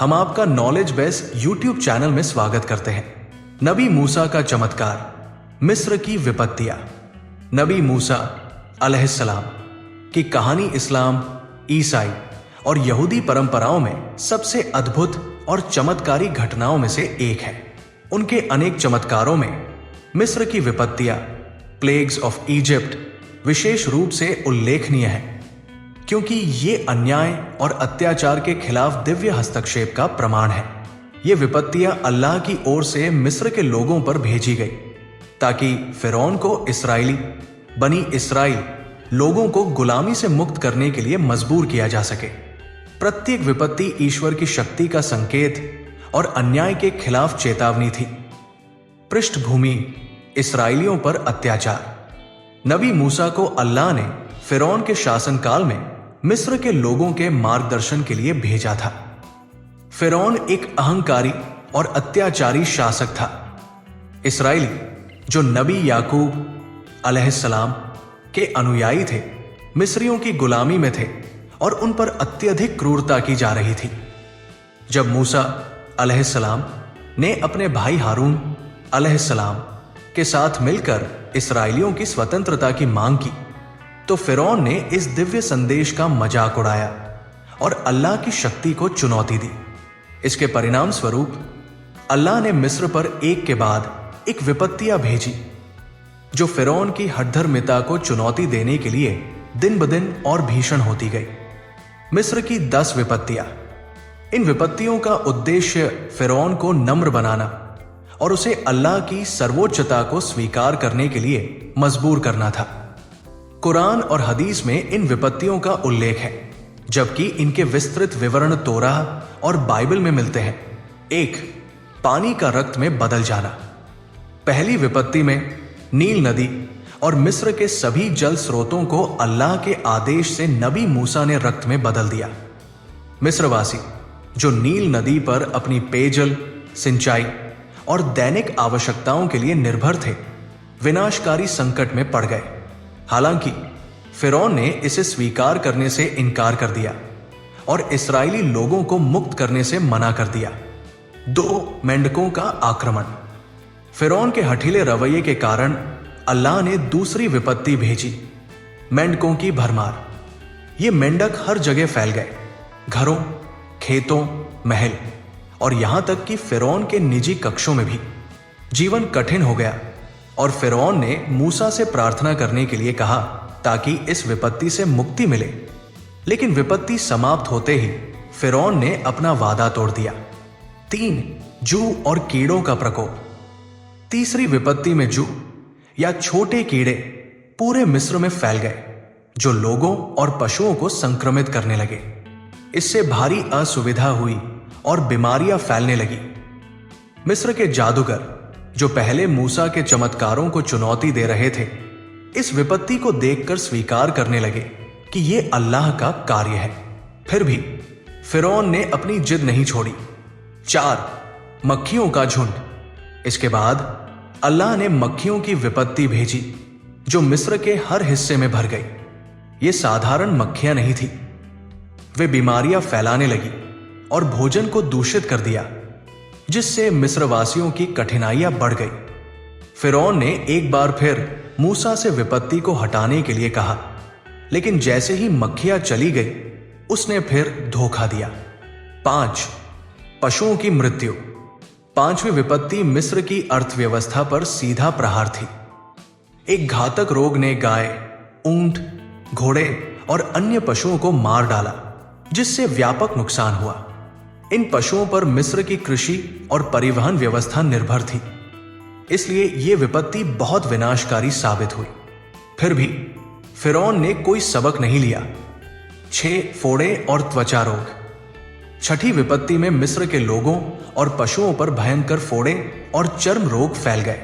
हम आपका knowledge base YouTube channel में स्वागत करते हैं। नबी मूसा का चमत्कार, मिस्र की विपत्तियां। नबी मूसा अलैहिस्सलाम की कहानी इस्लाम, ईसाई और यहूदी परंपराओं में सबसे अद्भुत और चमत्कारी घटनाओं में से एक है। उनके अनेक चमत्कारों में मिस्र की विपत्तियां, प्लेग्स ऑफ इजिप्ट, विशेष रूप से उल्लेखनीय है, क्योंकि ये अन्याय और अत्याचार के खिलाफ दिव्य हस्तक्षेप का प्रमाण है। ये विपत्तियां अल्लाह की ओर से मिस्र के लोगों पर भेजी गई ताकि फिरौन को बनी इस्राइल लोगों को गुलामी से मुक्त करने के लिए मजबूर किया जा सके। प्रत्येक विपत्ति ईश्वर की शक्ति का संकेत और अन्याय के खिलाफ चेतावनी थी। पृष्ठभूमि: इस्राएलियों पर अत्याचार। नबी मूसा को अल्लाह ने फिरौन के शासनकाल में मिस्र के लोगों के मार्गदर्शन के लिए भेजा था। फिरौन एक अहंकारी और अत्याचारी शासक था। इस्राएली जो नबी याकूब अलैहिस्सलाम के अनुयायी थे, मिस्रियों की गुलामी में थे और उन पर अत्यधिक क्रूरता की जा रही थी। जब मूसा अलैहिस्सलाम ने अपने भाई हारून अलैहिस्सलाम के साथ मिलकर इस्राएलियों की स्वतंत्रता की मांग की, तो फिरौन ने इस दिव्य संदेश का मजाक उड़ाया और अल्लाह की शक्ति को चुनौती दी। इसके परिणाम स्वरूप अल्लाह ने मिस्र पर एक के बाद एक विपत्तियां भेजी, जो फिरौन की हठधर्मिता को चुनौती देने के लिए दिन ब दिन और भीषण होती गई। मिस्र की 10 विपत्तियां। इन विपत्तियों का उद्देश्य फिरौन को नम्र बनाना और उसे अल्लाह की सर्वोच्चता को स्वीकार करने के लिए मजबूर करना था। कुरान और हदीस में इन विपत्तियों का उल्लेख है, जबकि इनके विस्तृत विवरण तोराह और बाइबल में मिलते हैं। 1. पानी का रक्त में बदल जाना। पहली विपत्ति में नील नदी और मिस्र के सभी जल स्रोतों को अल्लाह के आदेश से नबी मूसा ने रक्त में बदल दिया। मिस्रवासी जो नील नदी पर अपनी पेयजल, सिंचाई और दैनिक आवश्यकताओं के लिए निर्भर थे, विनाशकारी संकट में पड़ गए। हालांकि फिरौन ने इसे स्वीकार करने से इनकार कर दिया और इस्राएली लोगों को मुक्त करने से मना कर दिया। 2. मेंढकों का आक्रमण। फिरौन के हठीले रवैये के कारण अल्लाह ने दूसरी विपत्ति भेजी, मेंढकों की भरमार। ये मेंढक हर जगह फैल गए, घरों, खेतों, महल और यहां तक कि फिरौन के निजी कक्षों में भी। जीवन कठिन हो गया और फिरौन ने मूसा से प्रार्थना करने के लिए कहा ताकि इस विपत्ति से मुक्ति मिले। लेकिन विपत्ति समाप्त होते ही फिरौन ने अपना वादा तोड़ दिया। 3. जू और कीड़ों का प्रकोप। तीसरी विपत्ति में जू या छोटे कीड़े पूरे मिस्र में फैल गए, जो लोगों और पशुओं को संक्रमित करने लगे। इससे भारी असुविधा हुई और बीमारियां फैलने लगी। मिस्र के जादूगर जो पहले मूसा के चमत्कारों को चुनौती दे रहे थे, इस विपत्ति को देखकर स्वीकार करने लगे कि यह अल्लाह का कार्य है। फिर भी फिरौन ने अपनी जिद नहीं छोड़ी। 4. मक्खियों का झुंड। इसके बाद अल्लाह ने मक्खियों की विपत्ति भेजी, जो मिस्र के हर हिस्से में भर गई। ये साधारण मक्खियां नहीं थी, वे बीमारियां फैलाने लगी और भोजन को दूषित कर दिया, जिससे मिस्रवासियों की कठिनाइयां बढ़ गई। फिरौन ने एक बार फिर मूसा से विपत्ति को हटाने के लिए कहा, लेकिन जैसे ही मक्खियां चली गई, उसने फिर धोखा दिया। 5. पशुओं की मृत्यु। 5वीं विपत्ति मिस्र की अर्थव्यवस्था पर सीधा प्रहार थी। एक घातक रोग ने गाय, ऊंट, घोड़े और अन्य पशुओं को मार डाला, जिससे व्यापक नुकसान हुआ। इन पशुओं पर मिस्र की कृषि और परिवहन व्यवस्था निर्भर थी, इसलिए यह विपत्ति बहुत विनाशकारी साबित हुई। फिर भी फिरौन ने कोई सबक नहीं लिया। 6. फोड़े और त्वचा रोग। छठी विपत्ति में मिस्र के लोगों और पशुओं पर भयंकर फोड़े और चर्म रोग फैल गए।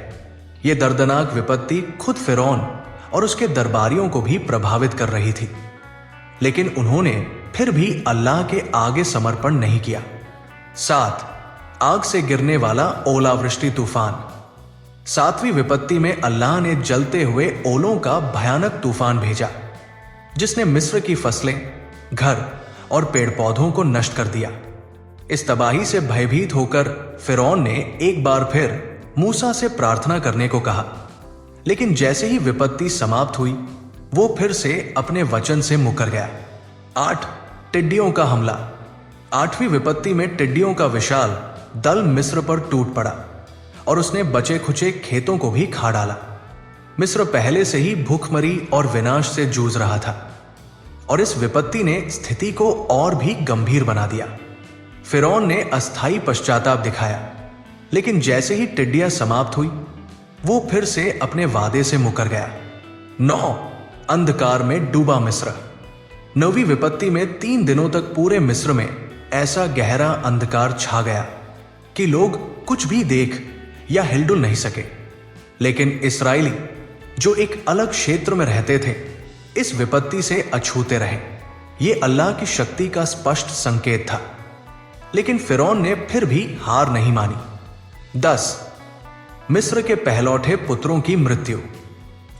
यह दर्दनाक विपत्ति खुद फिरौन और उसके दरबारियों को भी प्रभावित कर रही थी, लेकिन उन्होंने फिर भी अल्लाह के आगे समर्पण नहीं किया। 7. आग से गिरने वाला ओलावृष्टि तूफान। 7वीं विपत्ति में अल्लाह ने जलते हुए ओलों का भयानक तूफान भेजा, जिसने मिस्र की फसलें, घर और पेड़ पौधों को नष्ट कर दिया। इस तबाही से भयभीत होकर फिरौन ने एक बार फिर मूसा से प्रार्थना करने को कहा, लेकिन जैसे ही विपत्ति समाप्त हुई वो फिर से अपने वचन से मुकर गया। 8 टिड्डियों का हमला। 8वीं विपत्ति में टिड्डियों का विशाल दल मिस्र पर टूट पड़ा और उसने बचे खुचे खेतों को भी खा डाला। मिस्र पहले से ही भूखमरी और विनाश से जूझ रहा था और इस विपत्ति ने स्थिति को और भी गंभीर बना दिया। फिरौन ने अस्थायी पश्चाताप दिखाया, लेकिन जैसे ही टिड्डियां समाप्त हुई वो फिर से अपने वादे से मुकर गया। 9 अंधकार में डूबा मिस्र। 9वीं विपत्ति में 3 दिनों तक पूरे मिस्र में ऐसा गहरा अंधकार छा गया कि लोग कुछ भी देख या हिलडुल नहीं सके। लेकिन इस्राएली जो एक अलग क्षेत्र में रहते थे इस विपत्ति से अछूते रहे। ये अल्लाह की शक्ति का स्पष्ट संकेत था। लेकिन फिरौन ने फिर भी हार नहीं मानी। 10 मिस्र के पहलौठे पुत्रों की मृत्यु।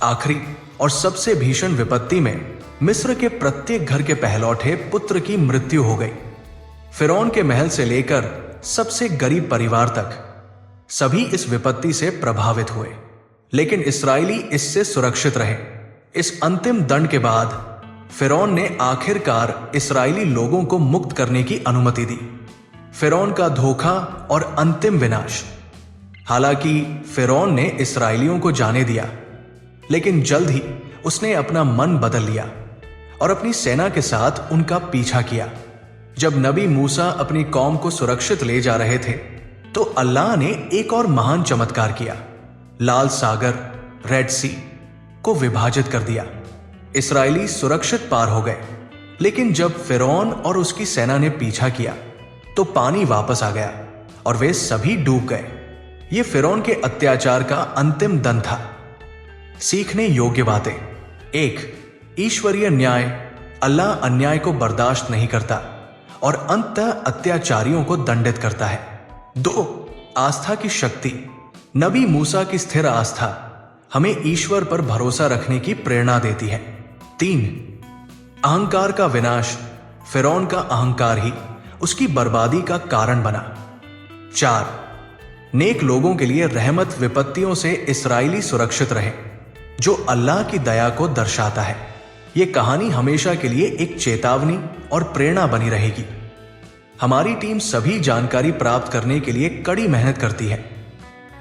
आखिरी और सबसे भीषण विपत्ति में मिस्र के प्रत्येक घर के पहलौठे पुत्र की मृत्यु हो गई। फिरौन के महल से लेकर सबसे गरीब परिवार तक सभी इस विपत्ति से प्रभावित हुए, लेकिन इस्राएली इससे सुरक्षित रहे। इस अंतिम दंड के बाद फिरौन ने आखिरकार इस्राएली लोगों को मुक्त करने की अनुमति दी। फिरौन का धोखा और अंतिम विनाश। हालांकि फिरौन ने इस्राएलियों को जाने दिया, लेकिन जल्द ही उसने अपना मन बदल लिया और अपनी सेना के साथ उनका पीछा किया। जब नबी मूसा अपनी कौम को सुरक्षित ले जा रहे थे तो अल्लाह ने एक और महान चमत्कार किया। लाल सागर रेड सी को विभाजित कर दिया। इस्राएली सुरक्षित पार हो गए, लेकिन जब फिरौन और उसकी सेना ने पीछा किया तो पानी वापस आ गया और वे सभी डूब गए। ये फिरौन के अत्याचार का अंतिम दंड था। सीखने योग्य बातें। 1 ईश्वरीय न्याय। अल्लाह अन्याय को बर्दाश्त नहीं करता और अंततः अत्याचारियों को दंडित करता है। 2 आस्था की शक्ति। नबी मूसा की स्थिर आस्था हमें ईश्वर पर भरोसा रखने की प्रेरणा देती है। 3 अहंकार का विनाश। फिरौन का अहंकार ही उसकी बर्बादी का कारण बना। 4 नेक लोगों के लिए रहमत। विपत्तियों से इस्राएली सुरक्षित रहे, जो अल्लाह की दया को दर्शाता है। यह कहानी हमेशा के लिए एक चेतावनी और प्रेरणा बनी रहेगी। हमारी टीम सभी जानकारी प्राप्त करने के लिए कड़ी मेहनत करती है,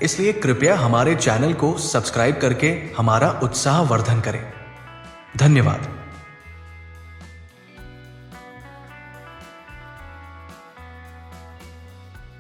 इसलिए कृपया हमारे चैनल को सब्सक्राइब करके हमारा उत्साह वर्धन करें। धन्यवाद।